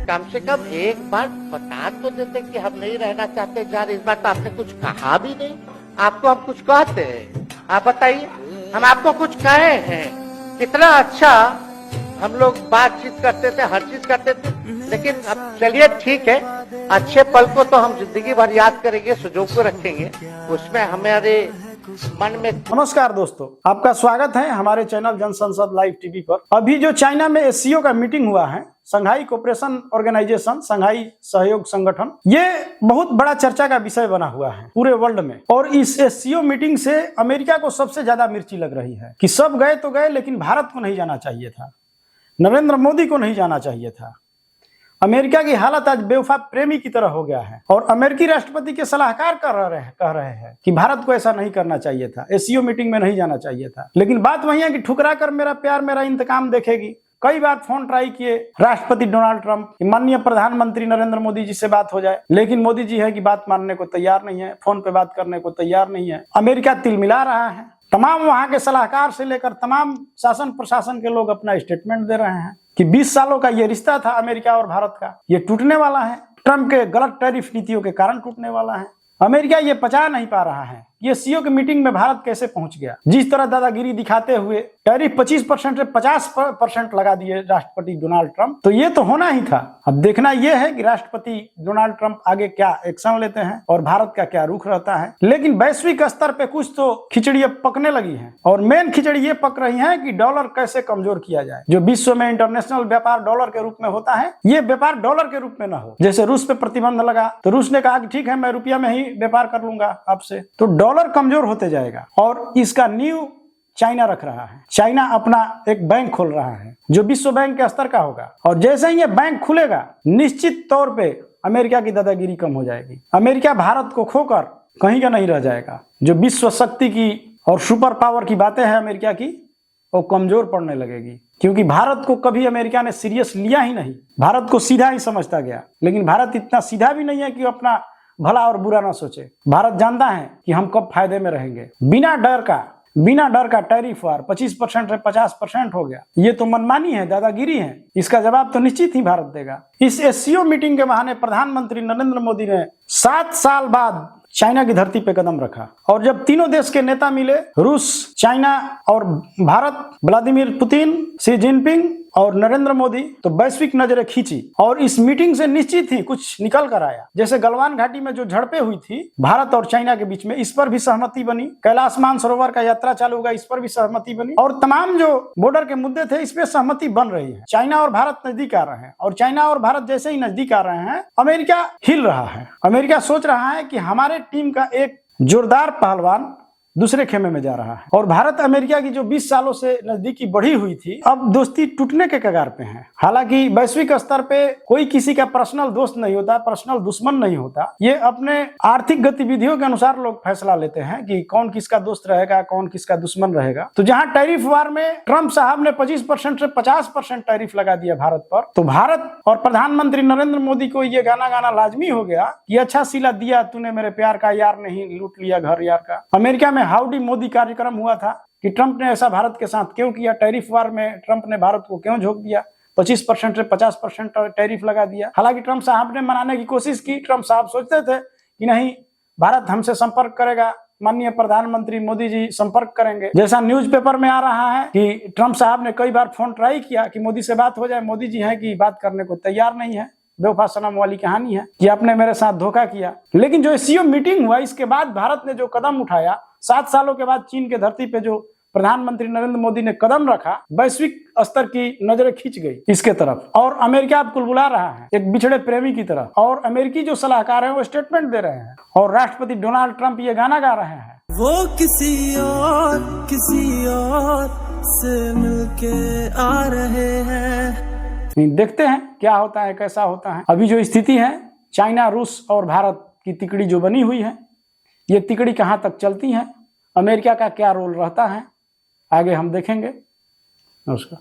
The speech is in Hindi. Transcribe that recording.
कम से कम एक बार बता तो देते कि हम नहीं रहना चाहते यार। इस बार तो आपने कुछ कहा भी नहीं। आपको हम कुछ कहते हैं? आप बताइए, हम आपको कुछ कहे हैं? कितना अच्छा हम लोग बातचीत करते थे, हर चीज करते थे। लेकिन अब चलिए ठीक है, अच्छे पल को तो हम जिंदगी भर याद करेंगे, सुजो को रखेंगे, उसमें हमारे मन में। नमस्कार दोस्तों, आपका स्वागत है हमारे चैनल जनसंसद लाइव टीवी पर। अभी जो चाइना में एससीओ का मीटिंग हुआ है, संघाई कोऑपरेशन ऑर्गेनाइजेशन, संघाई सहयोग संगठन, ये बहुत बड़ा चर्चा का विषय बना हुआ है पूरे वर्ल्ड में। और इस एससीओ मीटिंग से अमेरिका को सबसे ज्यादा मिर्ची लग रही है कि सब गए तो गए, लेकिन भारत को नहीं जाना चाहिए था, नरेंद्र मोदी को नहीं जाना चाहिए था। अमेरिका की हालत आज बेवफा प्रेमी की तरह हो गया है और अमेरिकी राष्ट्रपति के सलाहकार कह रहे हैं कि भारत को ऐसा नहीं करना चाहिए था, एससीओ मीटिंग में नहीं जाना चाहिए था। लेकिन बात वही है कि ठुकरा कर मेरा प्यार मेरा इंतकाम देखेगी। कई बार फोन ट्राई किए राष्ट्रपति डोनाल्ड ट्रंप, माननीय प्रधानमंत्री नरेंद्र मोदी जी से बात हो जाए, लेकिन मोदी जी है कि बात मानने को तैयार नहीं है, फोन पे बात करने को तैयार नहीं है। अमेरिका तिलमिला रहा है, तमाम वहां के सलाहकार से लेकर तमाम शासन प्रशासन के लोग अपना स्टेटमेंट दे रहे हैं कि 20 सालों का ये रिश्ता था अमेरिका और भारत का, ये टूटने वाला है। ट्रंप के गलत टैरिफ नीतियों के कारण टूटने वाला है। अमेरिका ये पचा नहीं पा रहा है ये सीओ की मीटिंग में भारत कैसे पहुंच गया। जिस तरह दादागिरी दिखाते हुए टैरिफ 25% से 50% लगा दिए राष्ट्रपति डोनाल्ड ट्रंप, तो ये तो होना ही था। अब देखना यह है कि राष्ट्रपति डोनाल्ड ट्रंप आगे क्या एक्शन लेते हैं और भारत का क्या रुख रहता है। लेकिन वैश्विक स्तर पे कुछ तो खिचड़ी अब पकने लगी है और मेन खिचड़ी ये पक रही है कि डॉलर कैसे कमजोर किया जाए। जो विश्व में इंटरनेशनल व्यापार डॉलर के रूप में होता है, ये व्यापार डॉलर के रूप में न हो। जैसे रूस पे प्रतिबंध लगा तो रूस ने कहा कि ठीक है, मैं रुपया में ही व्यापार कर लूंगा आपसे, तो डॉलर कमजोर होते जाएगा। और इसका नींव चाइना रख रहा है। चाइना अपना एक बैंक खोल रहा है जो विश्व बैंक के स्तर का होगा, और जैसे ही ये बैंक खुलेगा निश्चित तौर पे अमेरिका की दादागिरी कम हो जाएगी। अमेरिका भारत को खोकर कहीं का नहीं रह जाएगा। जो विश्व शक्ति की और सुपर पावर की बातें हैं अमेरिका की, वो कमजोर पड़ने लगेगी, क्योंकि भारत को कभी अमेरिका ने सीरियस लिया ही नहीं। भारत को सीधा ही समझता गया, लेकिन भारत इतना सीधा भी नहीं है कि अपना भला और बुरा ना सोचे। भारत जानता है कि हम कब फायदे में रहेंगे। बिना डर का टैरिफ वार 25% से 50% हो गया। ये तो मनमानी है, दादागिरी है। इसका जवाब तो निश्चित ही भारत देगा। इस एससीओ मीटिंग के बहाने प्रधानमंत्री नरेंद्र मोदी ने 7 साल बाद चाइना की धरती पे कदम रखा, और जब तीनों देश के नेता मिले, रूस, चाइना और Bharat, Vladimir Putin, Xi Jinping और नरेंद्र मोदी, तो वैश्विक नजरें खींची। और इस मीटिंग से निश्चित ही कुछ निकल कर आया। जैसे गलवान घाटी में जो झड़पें हुई थी भारत और चाइना के बीच में, इस पर भी सहमति बनी। कैलाश मानसरोवर का यात्रा चालू होगा, इस पर भी सहमति बनी। और तमाम जो बॉर्डर के मुद्दे थे, इस पे सहमति बन रही है। चाइना और भारत नजदीक आ रहे हैं, और चाइना और भारत जैसे ही नजदीक आ रहे हैं, अमेरिका हिल रहा है। अमेरिका सोच रहा है कि हमारे टीम का एक जोरदार पहलवान दूसरे खेमे में जा रहा है। और भारत अमेरिका की जो 20 सालों से नजदीकी बढ़ी हुई थी, अब दोस्ती टूटने के कगार पे है। हालांकि वैश्विक स्तर पे कोई किसी का पर्सनल दोस्त नहीं होता, पर्सनल दुश्मन नहीं होता। ये अपने आर्थिक गतिविधियों के अनुसार लोग फैसला लेते हैं कि कौन किसका दोस्त रहेगा, कौन किसका दुश्मन रहेगा। तो जहां टैरिफ वार में ट्रंप साहब ने 25% से 50% टैरिफ लगा दिया भारत पर, तो भारत और प्रधानमंत्री नरेंद्र मोदी को ये गाना लाजमी हो गया कि अच्छा सिला दिया तूने मेरे प्यार का, यार नहीं लूट लिया घर यार का। अमेरिका में हाउडी मोदी कार्यक्रम हुआ था कि ट्रंप ने ऐसा भारत के साथ क्यों किया, टैरिफ वार में ट्रंप ने भारत को क्यों झोंक दिया, 25% से 50% टैरिफ लगा दिया। हालांकि ट्रंप साहब ने मनाने की कोशिश की। ट्रंप साहब सोचते थे कि नहीं, भारत हमसे संपर्क करेगा, माननीय प्रधानमंत्री मोदी जी संपर्क करेंगे। जैसा न्यूज़पेपर में आ रहा है कि ट्रंप साहब ने कई बार फोन ट्राई किया कि मोदी से बात हो जाए, मोदी जी है कि बात करने को तैयार नहीं है। बेवफा सनम वाली कहानी है कि आपने मेरे साथ धोखा किया। लेकिन जो एससीओ मीटिंग हुआ, इसके बाद भारत ने जो कदम उठाया, 7 सालों के बाद चीन के धरती पे जो प्रधानमंत्री नरेंद्र मोदी ने कदम रखा, वैश्विक स्तर की नजरें खींच गई इसके तरफ। और अमेरिका अब कुलबुला रहा है एक बिछड़े प्रेमी की तरह, और अमेरिकी जो सलाहकार हैं वो स्टेटमेंट दे रहे हैं, और राष्ट्रपति डोनाल्ड ट्रंप ये गाना गा रहे हैं, वो किसी और से मिलके आ रहे हैं। देखते हैं क्या होता है, कैसा होता है। अभी जो स्थिति है, चाइना, रूस और भारत की तिकड़ी जो बनी हुई है, ये तिकड़ी कहां तक चलती है, अमेरिका का क्या रोल रहता है, आगे हम देखेंगे। नमस्कार।